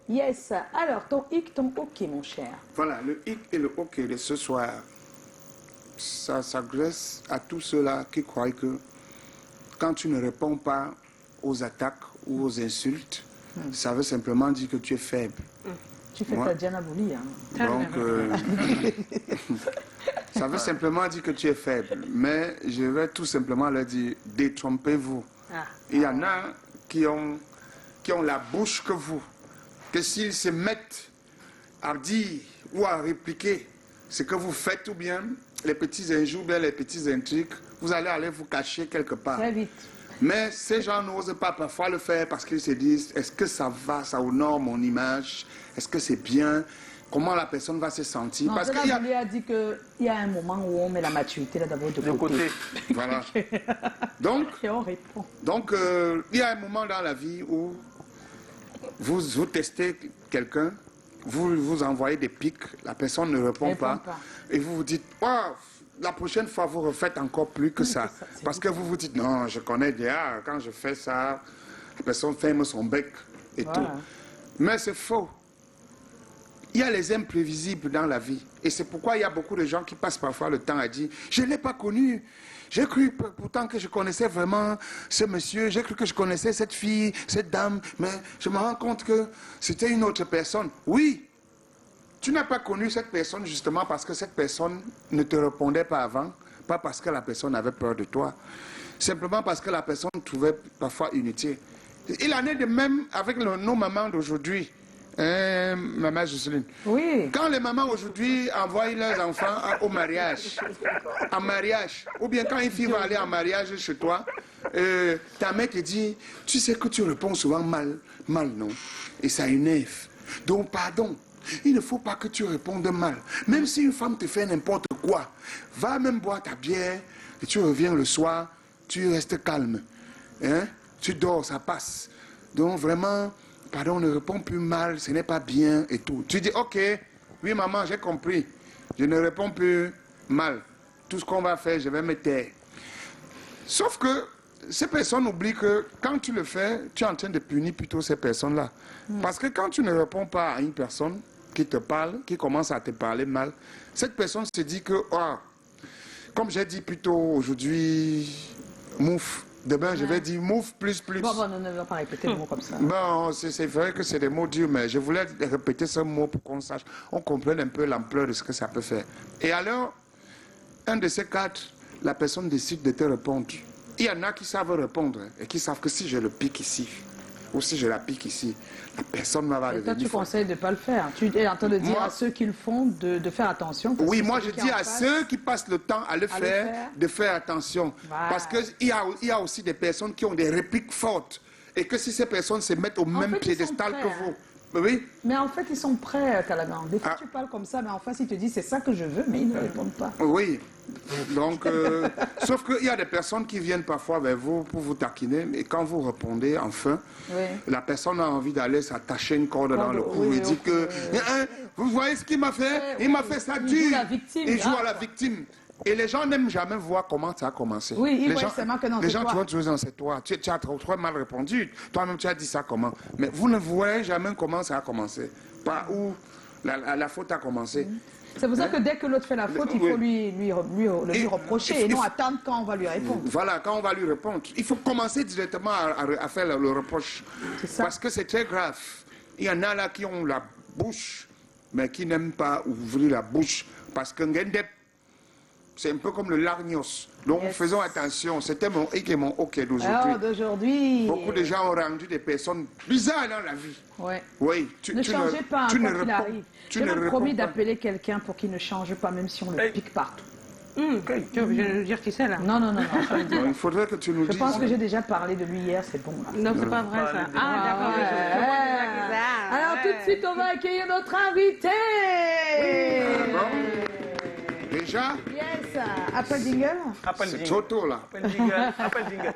Yes. Alors, ton hic, ton ok, mon cher. Voilà, le hic et le ok de ce soir, ça s'adresse à tous ceux-là qui croient que quand tu ne réponds pas aux attaques ou aux insultes, ça veut simplement dire que tu es faible. Tu fais ta Diana Bouli, hein. Donc, ça veut simplement dire que tu es faible. Mais je vais tout simplement leur dire, détrompez-vous. Il y en a qui ont la bouche que vous, que s'ils se mettent à dire ou à répliquer ce que vous faites ou bien les petits injures, bien les petits intrigues, vous allez aller vous cacher quelque part. Très vite. Mais ces gens n'osent pas parfois le faire parce qu'ils se disent, est-ce que ça va, ça honore mon image? Est-ce que c'est bien? Comment la personne va se sentir? Non, parce qu'il a dit qu'il y a un moment où on met la maturité là d'abord de côté. Voilà. Donc, et on répond. Donc, il y a un moment dans la vie où vous testez quelqu'un, vous envoyez des pics, la personne ne répond pas, et vous vous dites, oh, la prochaine fois, vous refaites encore plus que ça. Parce que vous vous dites, non, je connais déjà, quand je fais ça, la personne ferme son bec et tout. Mais c'est faux. Il y a les imprévisibles dans la vie. Et c'est pourquoi il y a beaucoup de gens qui passent parfois le temps à dire, je ne l'ai pas connu. J'ai cru pourtant que je connaissais vraiment ce monsieur, j'ai cru que je connaissais cette fille, cette dame, mais je me rends compte que c'était une autre personne. Oui, tu n'as pas connu cette personne justement parce que cette personne ne te répondait pas avant, pas parce que la personne avait peur de toi, simplement parce que la personne trouvait parfois inutile. Il en est de même avec nos mamans d'aujourd'hui. Maman Jocelyne. Oui. Quand les mamans aujourd'hui envoient leurs enfants au mariage, en mariage, ou bien quand une fille va aller en mariage chez toi, ta mère te dit, tu sais que tu réponds souvent mal, non? Et ça énerve. Donc pardon, il ne faut pas que tu répondes mal. Même si une femme te fait n'importe quoi, va même boire ta bière, et tu reviens le soir, tu restes calme. Hein? Tu dors, ça passe. Donc vraiment... Pardon, on ne répond plus mal, ce n'est pas bien et tout. Tu dis, ok, oui maman, j'ai compris. Je ne réponds plus mal. Tout ce qu'on va faire, je vais me taire. Sauf que ces personnes oublient que quand tu le fais, tu es en train de punir plutôt ces personnes-là. Parce que quand tu ne réponds pas à une personne qui te parle, qui commence à te parler mal, cette personne se dit que, oh, comme j'ai dit plus tôt aujourd'hui, mouf. Demain, je vais dire mouf plus. Bon, ne va pas répéter le mot comme ça. Bon, c'est vrai que c'est des mots durs, mais je voulais répéter ce mot pour qu'on sache, on comprenne un peu l'ampleur de ce que ça peut faire. Et alors, un de ces quatre, la personne décide de te répondre. Il y en a qui savent répondre et qui savent que si je le pique ici, ou si je la pique ici, la personne va revenir. Et toi, tu conseilles de ne pas le faire. Tu es en train de dire à ceux qui le font de faire attention. Oui, moi je dis à ceux qui passent le temps à le faire, de faire attention. Voilà. Parce qu'il y a aussi des personnes qui ont des répliques fortes. Et que si ces personnes se mettent au même piédestal que vous... Oui. Mais en fait, ils sont prêts, Calagan. Des fois, tu parles comme ça, mais en face, ils te disent c'est ça que je veux, mais ils ne répondent pas. Oui. Donc, sauf qu'il y a des personnes qui viennent parfois vers vous pour vous taquiner, et quand vous répondez, enfin, la personne a envie d'aller s'attacher une corde dans le cou et dit que, vous voyez ce qu'il m'a fait? Il m'a fait ça dur. Il joue à la victime. Et les gens n'aiment jamais voir comment ça a commencé. Oui, les gens, que non, les gens tu vois, c'est toi. Tu as trop mal répondu. Toi-même, tu as dit ça comment. Mais vous ne voyez jamais comment ça a commencé. Pas où la faute a commencé. C'est pour ça que dès que l'autre fait la faute, il faut lui reprocher et non attendre quand on va lui répondre. Voilà, quand on va lui répondre. Il faut commencer directement à faire le reproche. Parce que c'est très grave. Il y en a là qui ont la bouche, mais qui n'aiment pas ouvrir la bouche. Parce que c'est un peu comme le largnos. Donc faisons attention. C'était mon hic et mon ok d'aujourd'hui. Beaucoup de gens ont rendu des personnes bizarres dans la vie. Oui. Ne changez pas, quoi qu'il arrive. J'ai même promis d'appeler quelqu'un pour qu'il ne change pas, même si on le pique partout. Tu veux nous dire qui c'est là? Non. Il faudrait que tu nous dises. Je pense que j'ai déjà parlé de lui hier, c'est bon. Là. Non, c'est pas vrai ça. Ah, d'accord. Alors tout de suite, on va accueillir notre invité. Déjà? Yes. Appel jingle? C'est trop tôt là. Appel jingle.